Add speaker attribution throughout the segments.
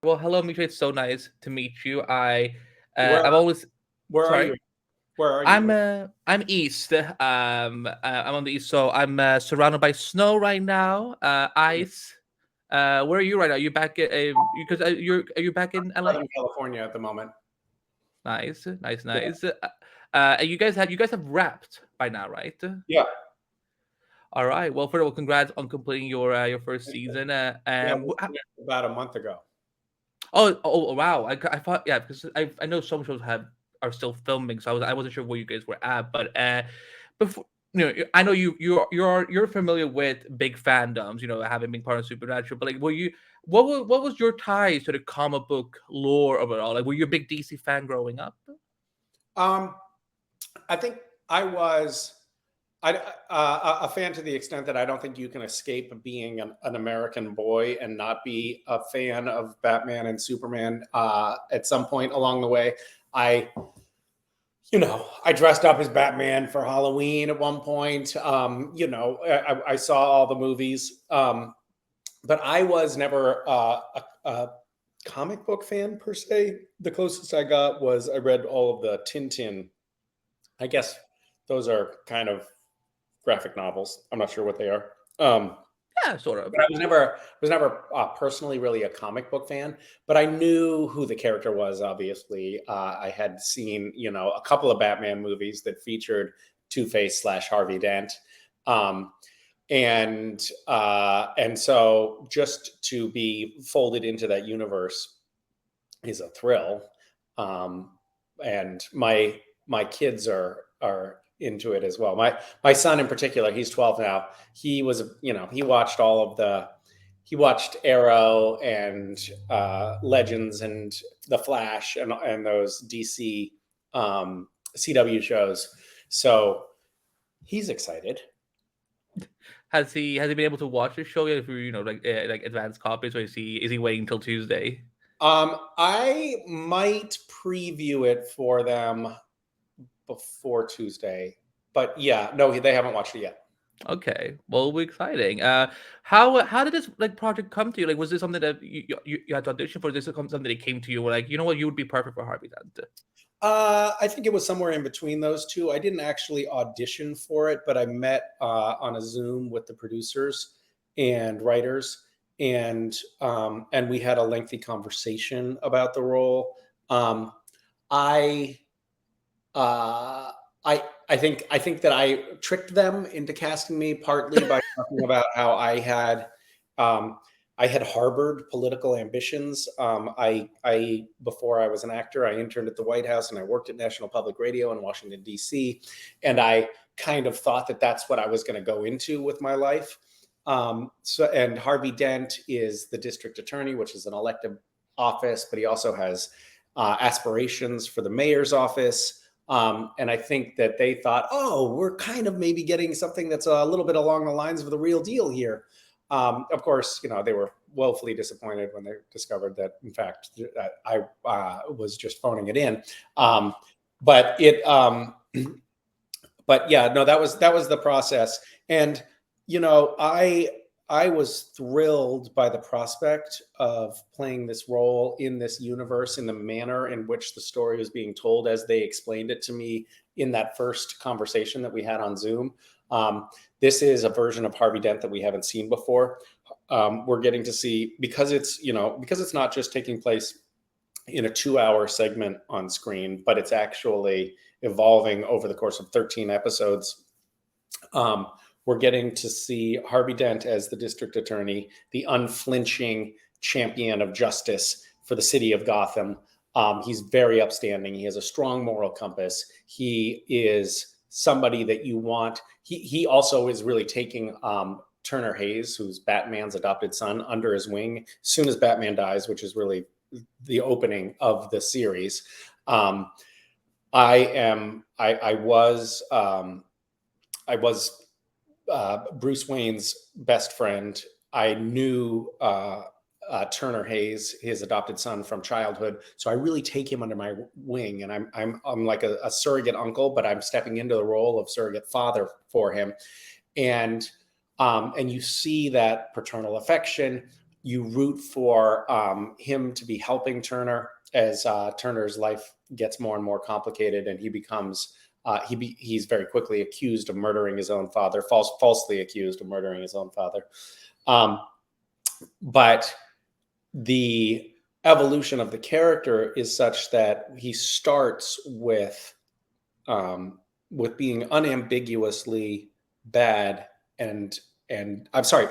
Speaker 1: Well, hello, Misha. It's so nice to meet you.
Speaker 2: Where
Speaker 1: I've always
Speaker 2: where are
Speaker 1: sorry.
Speaker 2: you? Where are you?
Speaker 1: I'm east. I'm on the east, so I'm surrounded by snow right now. Ice. Where are you right now? Are you back? Because are you back in LA?
Speaker 2: Southern California at the moment.
Speaker 1: Nice, nice,
Speaker 2: Yeah.
Speaker 1: nice. You guys have wrapped by now, right?
Speaker 2: Yeah.
Speaker 1: All right. Well, first of all, congrats on completing your first season.
Speaker 2: Yeah, we finished about a month ago.
Speaker 1: Wow. I thought, yeah, because I know some shows have are still filming, so I wasn't sure where you guys were at. But before, I know you're familiar with big fandoms, having been part of Supernatural. But like, what was your ties to the comic book lore of it all? Like, were you a big DC fan growing up?
Speaker 2: Um, I think I was a fan to the extent that I don't think you can escape being an American boy and not be a fan of Batman and Superman. At some point along the way, I I dressed up as Batman for Halloween at one point. I saw all the movies. But I was never a comic book fan per se. The closest I got was I read all of the Tintin. I guess those are kind of graphic novels. I'm not sure what they are.
Speaker 1: Yeah, sort of.
Speaker 2: But I was never personally really a comic book fan. But I knew who the character was. Obviously, I had seen a couple of Batman movies that featured Two-Face / Harvey Dent. Um, and so just to be folded into that universe is a thrill. um and my kids are into it as well. My son in particular, he's 12 now. He was, he watched he watched Arrow and Legends and The Flash and those DC CW shows, so he's excited.
Speaker 1: Has he been able to watch the show yet? If like advanced copies, or is he waiting until Tuesday?
Speaker 2: I might preview it for them before Tuesday, but yeah, no, they haven't watched it yet.
Speaker 1: Okay, well, it'll be exciting. How did this like project come to you? Like, was this something that you had to audition for? This something that came to you? Where like, you know what, you would be perfect for Harvey Dent.
Speaker 2: I think it was somewhere in between those two. I didn't actually audition for it, but I met on a Zoom with the producers and writers, and we had a lengthy conversation about the role. Um, I uh, I think that I tricked them into casting me partly by talking about how um, I had harbored political ambitions. I before I was an actor, I interned at the White House and I worked at National Public Radio in Washington D.C. And I kind of thought that that's what I was going to go into with my life. And Harvey Dent is the district attorney, which is an elected office, but he also has aspirations for the mayor's office. And I think that they thought, oh, we're kind of maybe getting something that's a little bit along the lines of the real deal here. Of course, they were woefully disappointed when they discovered that, in fact, I was just phoning it in. But it, but yeah, no, that was the process. And I was thrilled by the prospect of playing this role in this universe in the manner in which the story was being told, as they explained it to me in that first conversation that we had on Zoom. This is a version of Harvey Dent that we haven't seen before. We're getting to see, because it's not just taking place in a 2-hour segment on screen, but it's actually evolving over the course of 13 episodes. We're getting to see Harvey Dent as the district attorney, the unflinching champion of justice for the city of Gotham. He's very upstanding. He has a strong moral compass. He is somebody that you want. He also is really taking Turner Hayes, who's Batman's adopted son, under his wing as soon as Batman dies, which is really the opening of the series. I was Bruce Wayne's best friend. I knew Turner Hayes, his adopted son, from childhood, so I really take him under my wing, and I'm like a surrogate uncle, but I'm stepping into the role of surrogate father for him, and you see that paternal affection. you root for him to be helping Turner as Turner's life gets more and more complicated, and he becomes he's very quickly accused of murdering his own father, falsely accused of murdering his own father. But the evolution of the character is such that he starts with being unambiguously bad and I'm sorry,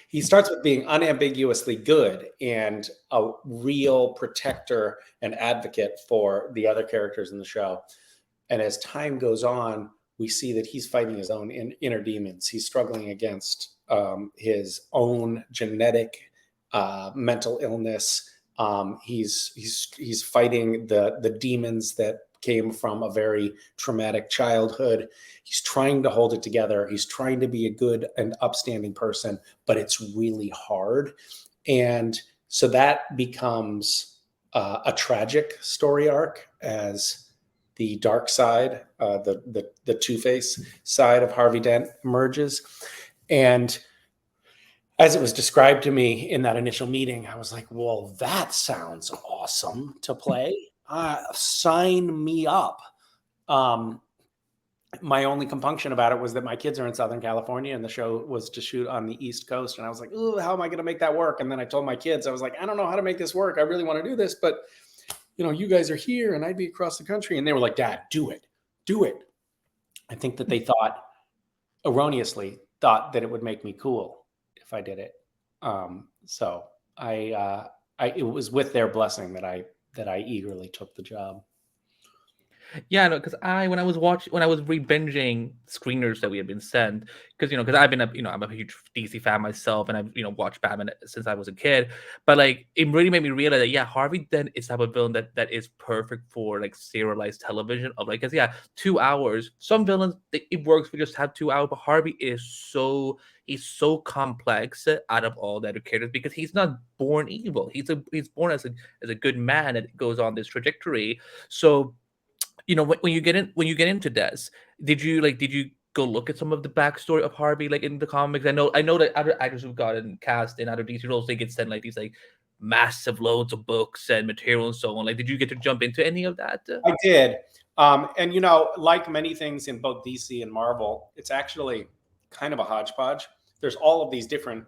Speaker 2: he starts with being unambiguously good and a real protector and advocate for the other characters in the show. And as time goes on, we see that he's fighting his own inner demons. He's struggling against his own genetic mental illness. He's fighting the demons that came from a very traumatic childhood. He's trying to hold it together. He's trying to be a good and upstanding person, but it's really hard. And so that becomes a tragic story arc as the dark side, the TwoFace side of Harvey Dent emerges. And as it was described to me in that initial meeting, I was like, well, that sounds awesome to play. Sign me up. My only compunction about it was that my kids are in Southern California and the show was to shoot on the East Coast. And I was like, ooh, how am I going to make that work? And then I told my kids, I was like, I don't know how to make this work. I really want to do this, but you guys are here and I'd be across the country. And they were like, Dad, do it. I think that they erroneously thought that it would make me cool if I did it. So it was with their blessing that I eagerly took the job.
Speaker 1: Yeah, no, because when I was re-binging screeners that we had been sent, because I've been I'm a huge DC fan myself, and I've watched Batman since I was a kid. But like, it really made me realize that Harvey Dent is the type of villain that is perfect for like serialized television. Of like, because 2 hours. Some villains it works for just have 2 hours, but Harvey is he's so complex out of all the other characters because he's not born evil. He's born as a good man that goes on this trajectory. So when you get into this, did you go look at some of the backstory of Harvey like in the comics? I know that other actors who've gotten cast in other DC roles, they get sent like these like massive loads of books and material and so on. Like, did you get to jump into any of that?
Speaker 2: I did. And like many things in both DC and Marvel, it's actually kind of a hodgepodge. There's all of these different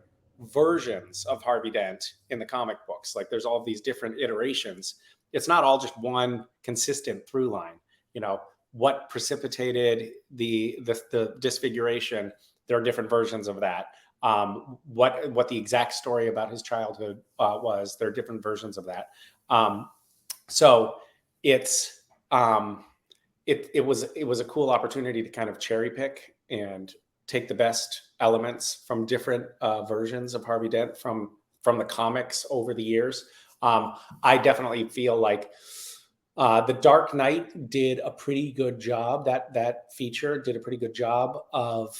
Speaker 2: versions of Harvey Dent in the comic books. Like, there's all of these different iterations. It's not all just one consistent through line. What precipitated the disfiguration, there are different versions of that. What the exact story about his childhood was, there are different versions of that. So it's it was a cool opportunity to kind of cherry pick and take the best elements from different versions of Harvey Dent from the comics over the years. I definitely feel like The Dark Knight did a pretty good job. That feature did a pretty good job of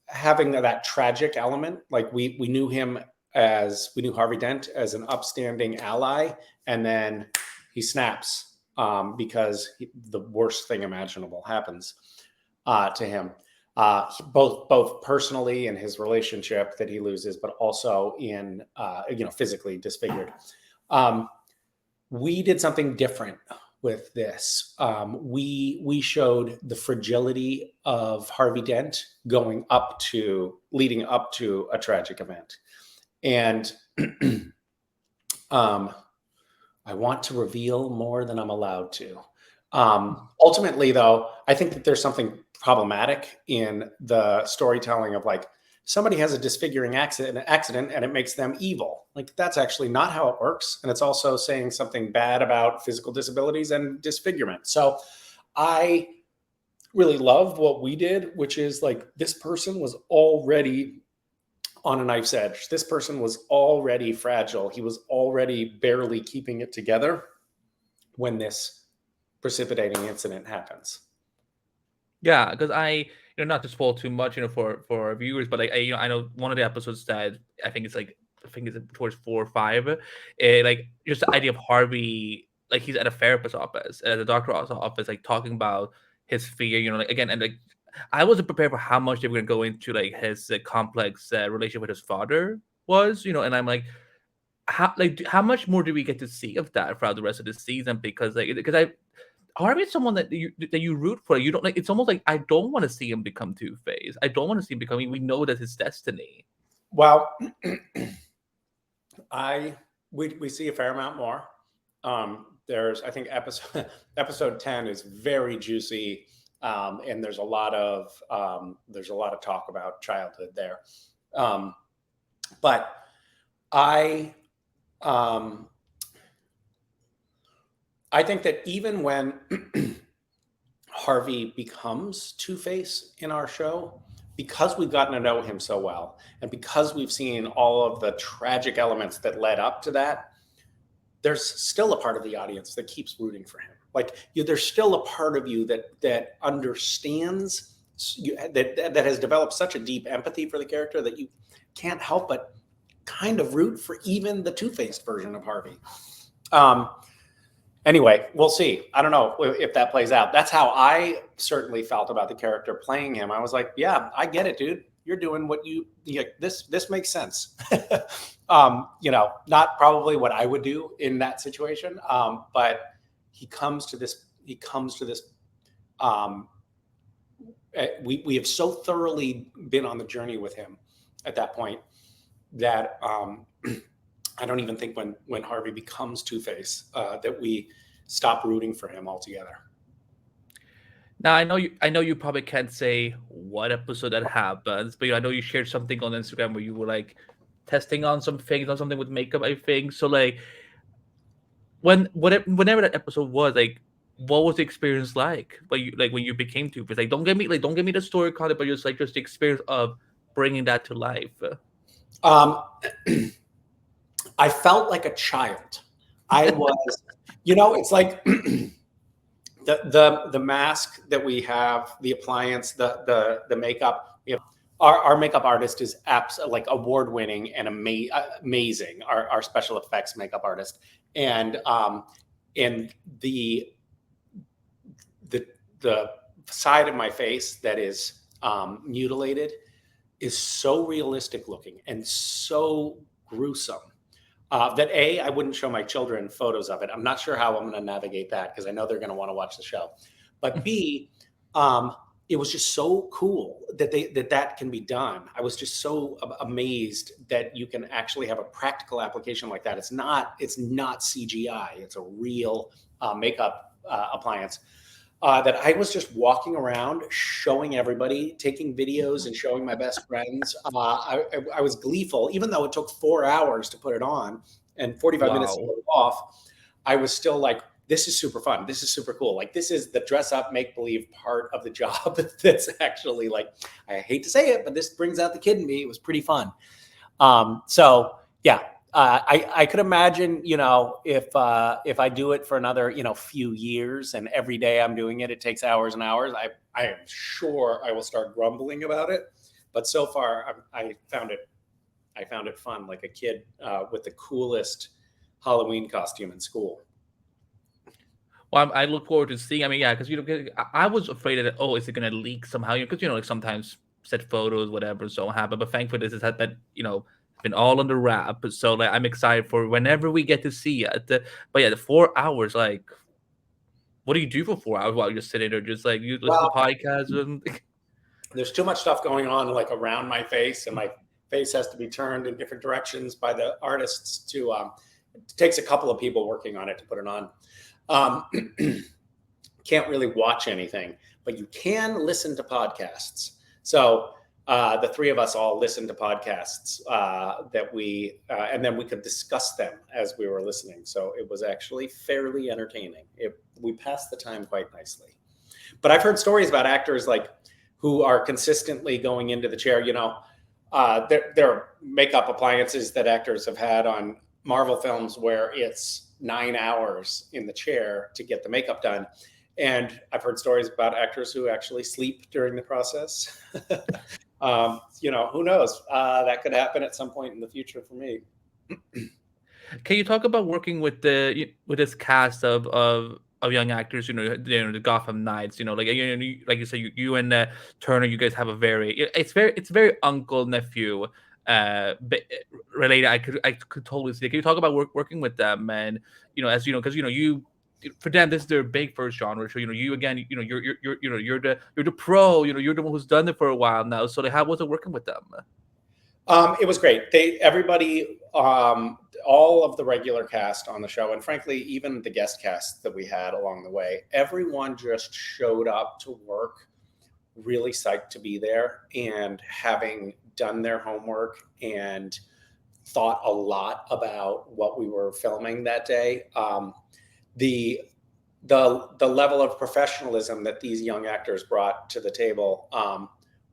Speaker 2: having that tragic element. Like, we knew Harvey Dent as an upstanding ally, and then he snaps because the worst thing imaginable happens to him. Both personally in his relationship that he loses, but also in physically disfigured. We did something different with this. We showed the fragility of Harvey Dent leading up to a tragic event. And I want to reveal more than I'm allowed to. Ultimately, though, I think that there's something problematic in the storytelling of like, somebody has a disfiguring accident and it makes them evil. Like, that's actually not how it works. And it's also saying something bad about physical disabilities and disfigurement. So I really loved what we did, which is like, this person was already on a knife's edge. This person was already fragile. He was already barely keeping it together when this precipitating incident happens.
Speaker 1: Yeah, because not to spoil too much, for our viewers, but I know one of the episodes that I think it's towards 4 or 5, like, just the idea of Harvey, like, he's at a therapist's office, at a doctor's office, like, talking about his fear, like, again, and like, I wasn't prepared for how much they were going to go into like his complex relationship with his father was, and I'm like, how much more do we get to see of that throughout the rest of the season? Because Harvey's someone that you root for. You don't like. It's almost like I don't want to see him become Two Face. I don't want to see him becoming. We know that's his destiny.
Speaker 2: Well, we see a fair amount more. There's, I think, episode 10 is very juicy, and there's a lot of talk about childhood there. But I I think that even when Harvey becomes Two-Face in our show, because we've gotten to know him so well, and because we've seen all of the tragic elements that led up to that, there's still a part of the audience that keeps rooting for him. Like, there's still a part of you that understands that has developed such a deep empathy for the character that you can't help but kind of root for even the Two-Faced version of Harvey. Anyway, we'll see. I don't know if that plays out. That's how I certainly felt about the character playing him. I was like, yeah, I get it, dude. You're doing what this makes sense. Not probably what I would do in that situation. But he comes to this, we have so thoroughly been on the journey with him at that point that, I don't even think when Harvey becomes Two-Face that we stop rooting for him altogether.
Speaker 1: Now I know you probably can't say what episode that happens, but I know you shared something on Instagram where you were like testing on some things on something with makeup, I think. So like whenever that episode was, like, what was the experience like? When you became Two-Face? Like, don't give me the story content, but just the experience of bringing that to life.
Speaker 2: Um, I felt like a child. I was, it's like the mask that we have, the appliance, the makeup. We have our makeup artist is like award winning and amazing. Our special effects makeup artist, and the side of my face that is mutilated is so realistic looking and so gruesome. That I wouldn't show my children photos of it. I'm not sure how I'm going to navigate that because I know they're going to want to watch the show. But B, it was just so cool that can be done. I was just so amazed that you can actually have a practical application like that. It's not CGI. It's a real makeup appliance. That I was just walking around, showing everybody, taking videos and showing my best friends. I was gleeful, even though it took 4 hours to put it on and 45 minutes to
Speaker 1: Wow.
Speaker 2: put it off. I was still like, this is super fun. This is super cool. Like, this is the dress up, make believe part of the job. That's actually, like, I hate to say it, but this brings out the kid in me. It was pretty fun. So yeah. I could imagine, if I do it for another, few years and every day I'm doing it, it takes hours and hours. I am sure I will start grumbling about it. But so far, I found it fun, like a kid with the coolest Halloween costume in school.
Speaker 1: Well, I look forward to seeing. I mean, yeah, because I was afraid that, oh, is it gonna leak somehow? Because like sometimes set photos, whatever, so happen. But thankfully, this has had that been all under wrap. So like, I'm excited for whenever we get to see it. But yeah, the 4 hours, like, what do you do for 4 hours while you're sitting there, just like you listen to
Speaker 2: Well,
Speaker 1: podcasts and
Speaker 2: there's too much stuff going on, like, around my face, and my face has to be turned in different directions by the artists to. It takes a couple of people working on it to put it on. Can't really watch anything, but you can listen to podcasts. So the three of us all listened to podcasts that and then we could discuss them as we were listening. So it was actually fairly entertaining. We passed the time quite nicely. But I've heard stories about actors who are consistently going into the chair. There are makeup appliances that actors have had on Marvel films where it's 9 hours in the chair to get the makeup done. And I've heard stories about actors who actually sleep during the process. Who knows? That could happen at some point in the future for me.
Speaker 1: can you talk about working with this cast of young actors? The Gotham Knights. Like you said, you and Turner, you guys have a very it's very uncle nephew related, I could totally see. Can you talk about working with them, and as because you for them this is their big first genre. So you again, you're the pro. You're the one who's done it for a while now. So like, how was it working with them?
Speaker 2: It was great. Everybody, all of the regular cast on the show, and frankly, even the guest cast that we had along the way, everyone just showed up to work really psyched to be there and having done their homework and thought a lot about what we were filming that day. The the level of professionalism that these young actors brought to the table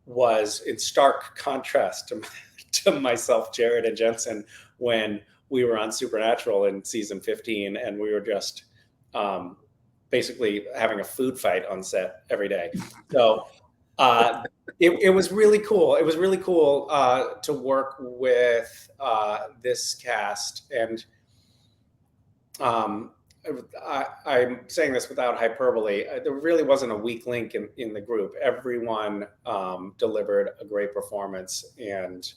Speaker 2: was in stark contrast to myself, Jared, and Jensen when we were on Supernatural in season 15, and we were just basically having a food fight on set every day. So it was really cool. It was really cool to work with this cast, and I'm saying this without hyperbole. There really wasn't a weak link in the group. Everyone delivered a great performance, and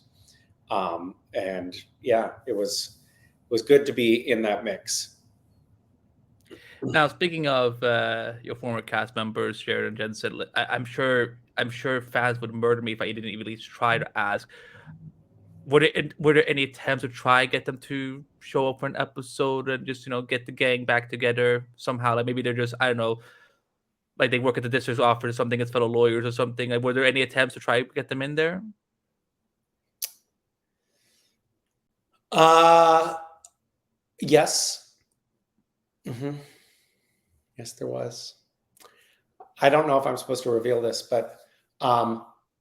Speaker 2: yeah, it was good to be in that mix.
Speaker 1: Now, speaking of your former cast members, Jared and Jensen, I'm sure fans would murder me if I didn't even at least try to ask. Were there any attempts to try get them to show up for an episode and just get the gang back together somehow? Like maybe they're just, I don't know, like they work at the district's office or something as fellow lawyers or something. Like, were there any attempts to try to get them in there?
Speaker 2: Yes. Mm-hmm. Yes, there was. I don't know if I'm supposed to reveal this, but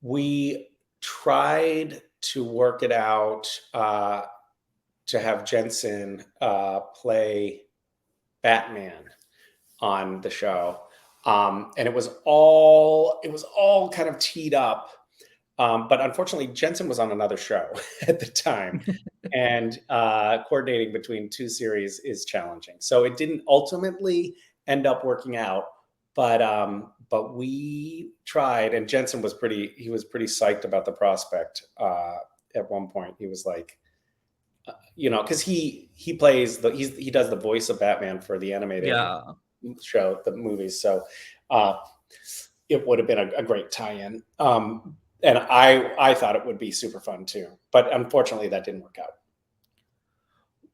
Speaker 2: we tried to work it out to have Jensen play Batman on the show, and it was all kind of teed up. But unfortunately, Jensen was on another show at the time, and coordinating between two series is challenging. So it didn't ultimately end up working out, but we tried, and Jensen was pretty psyched about the prospect. At one point, he was like, because he does the voice of Batman for the animated
Speaker 1: Yeah.
Speaker 2: show, the movies. So it would have been a great tie-in. And I thought it would be super fun too, but unfortunately that didn't work out.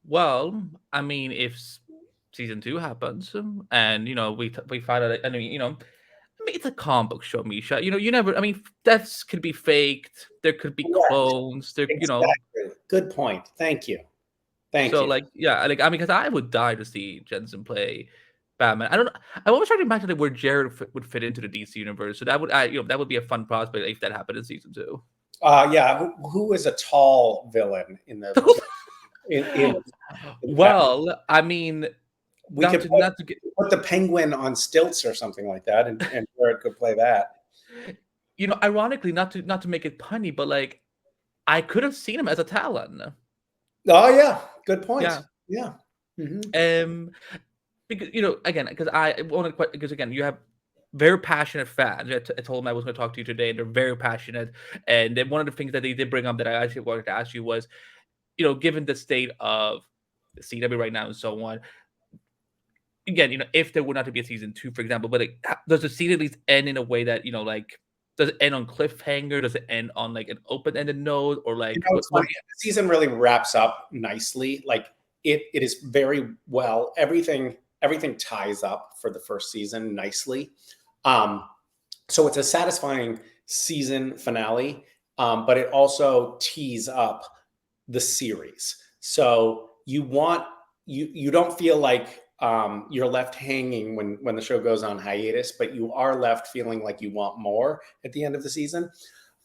Speaker 1: Well, I mean, if season two happens, and we find out, I mean, it's a comic book show, Misha. You never. I mean, deaths could be faked. There could be
Speaker 2: Correct.
Speaker 1: clones. There,
Speaker 2: Exactly. Good point. Thank you. Thank
Speaker 1: So
Speaker 2: you.
Speaker 1: like, yeah, like I mean, because I would die to see Jensen play Batman. I don't. I always try to imagine like, where Jared would fit into the DC universe. So that would be a fun prospect if that happened in season two.
Speaker 2: Yeah. Who is a tall villain in the in
Speaker 1: Well, I mean,
Speaker 2: we
Speaker 1: not
Speaker 2: could
Speaker 1: to not to get.
Speaker 2: put the Penguin on stilts or something like that, and Jared could play that.
Speaker 1: Ironically, not to make it punny, but like I could have seen him as a Talon.
Speaker 2: Oh yeah, good point.
Speaker 1: Yeah.
Speaker 2: Yeah. Mm-hmm.
Speaker 1: Because again, because I want to, because again, you have very passionate fans. I told them I was going to talk to you today, and they're very passionate. And then one of the things that they did bring up that I actually wanted to ask you was, given the state of the CW right now and so on, again, if there were not to be a season two, for example, but like, does the season at least end in a way that like, does it end on cliffhanger? Does it end on like an open-ended note, or like
Speaker 2: It's funny. The season really wraps up nicely. Like it is very well. Everything ties up for the first season nicely. So it's a satisfying season finale, but it also tees up the series. So you don't feel like you're left hanging when the show goes on hiatus, but you are left feeling like you want more at the end of the season.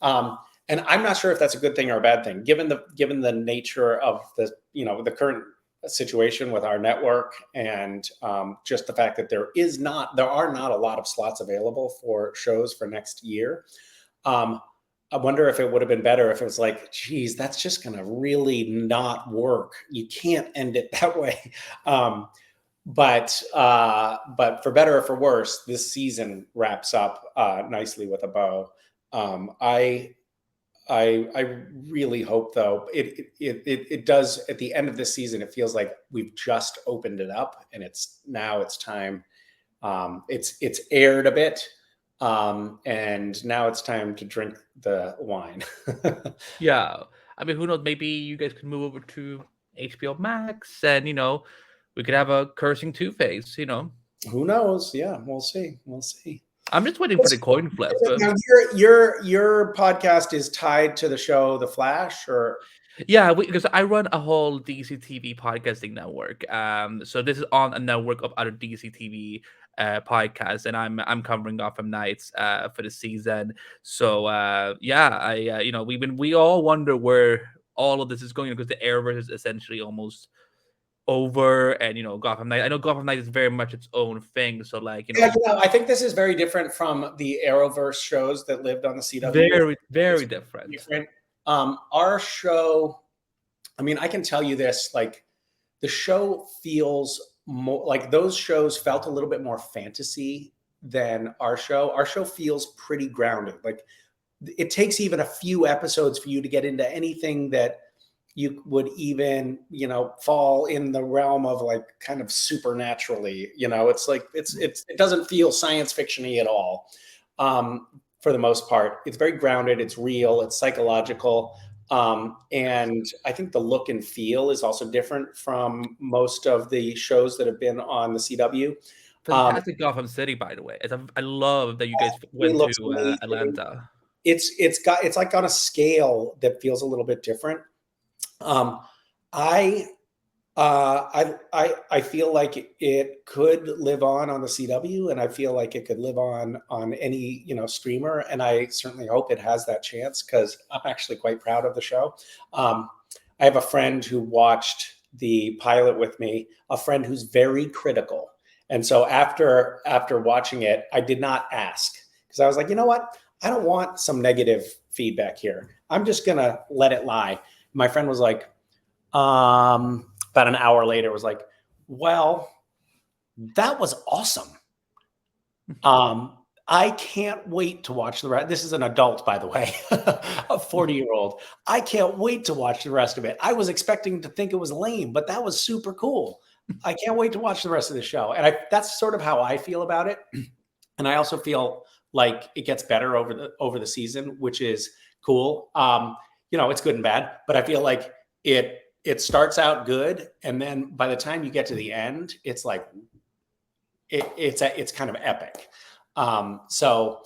Speaker 2: And I'm not sure if that's a good thing or a bad thing, given the nature of the current situation with our network, and just the fact that there are not a lot of slots available for shows for next year. I wonder if it would have been better if it was like, geez, that's just going to really not work. You can't end it that way. But for better or for worse, this season wraps up nicely with a bow. I really hope though it does at the end of this season. It feels like we've just opened it up, and it's time. It's aired a bit, and now it's time to drink the wine.
Speaker 1: Yeah, I mean, who knows? Maybe you guys could move over to HBO Max, and we could have a cursing Two-Face.
Speaker 2: Who knows? Yeah, we'll see. We'll see.
Speaker 1: I'm just waiting for the coin flip.
Speaker 2: Now, your podcast is tied to the show The Flash, or
Speaker 1: Yeah, because I run a whole DC TV podcasting network. So this is on a network of other DC TV podcasts, and I'm covering Gotham Knights for the season. So yeah, I we all wonder where all of this is going because the Arrowverse is essentially almost over, and Gotham Knight. I know Gotham Knight is very much its own thing. So like
Speaker 2: yeah, I think this is very different from the Arrowverse shows that lived on the CW.
Speaker 1: very very
Speaker 2: It's
Speaker 1: different.
Speaker 2: different. Our show, I mean, I can tell you this, like the show feels more like those shows felt a little bit more fantasy than our show. Our show feels pretty grounded. Like it takes even a few episodes for you to get into anything that you would even, fall in the realm of like kind of supernaturally, it's like, it doesn't feel science fiction-y at all. For the most part, it's very grounded. It's real. It's psychological. And I think the look and feel is also different from most of the shows that have been on the CW.
Speaker 1: Fantastic Gotham City, by the way. I love that you guys
Speaker 2: It
Speaker 1: went
Speaker 2: looks
Speaker 1: to
Speaker 2: amazing.
Speaker 1: Atlanta.
Speaker 2: It's like on a scale that feels a little bit different. Um, I I feel like it could live on the CW, and I feel like it could live on any streamer, and I certainly hope it has that chance because I'm actually quite proud of the show. I have a friend who watched the pilot with me, a friend who's very critical, and so after watching it, I did not ask because I was like, you know what, I don't want some negative feedback here. I'm just gonna let it lie. My friend was like, about an hour later, was like, well, that was awesome. I can't wait to watch the rest. This is an adult, by the way, a 40-year-old. I can't wait to watch the rest of it. I was expecting to think it was lame, but that was super cool. I can't wait to watch the rest of the show. And that's sort of how I feel about it. And I also feel like it gets better over the season, which is cool. It's good and bad, but I feel like it starts out good, and then by the time you get to the end, it's like it's kind of epic. So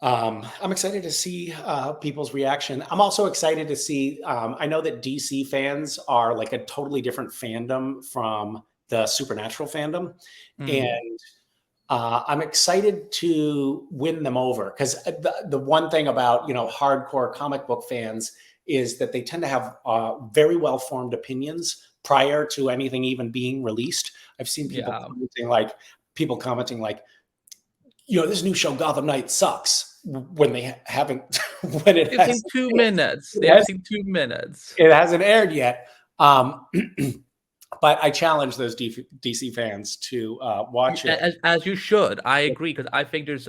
Speaker 2: I'm excited to see people's reaction. I'm also excited to see. I know that DC fans are like a totally different fandom from the Supernatural fandom, and I'm excited to win them over because the one thing about hardcore comic book fans is that they tend to have very well-formed opinions prior to anything even being released. I've seen people commenting like, this new show Gotham Knights sucks when they haven't. When it
Speaker 1: They've seen 2 minutes. They've seen 2 minutes.
Speaker 2: It hasn't aired yet. But I challenge those DC fans to watch it.
Speaker 1: As you should. I agree because I think there's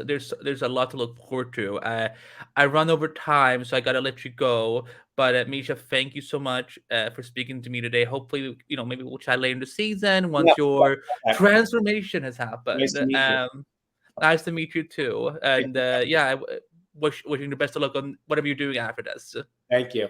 Speaker 1: a lot to look forward to. I run over time, so I gotta let you go. But Misha, thank you so much for speaking to me today. Hopefully, maybe we'll chat later in the season once your transformation has happened.
Speaker 2: Nice to meet you.
Speaker 1: Nice to meet you too. And wishing the best of luck on whatever you're doing after this.
Speaker 2: Thank you.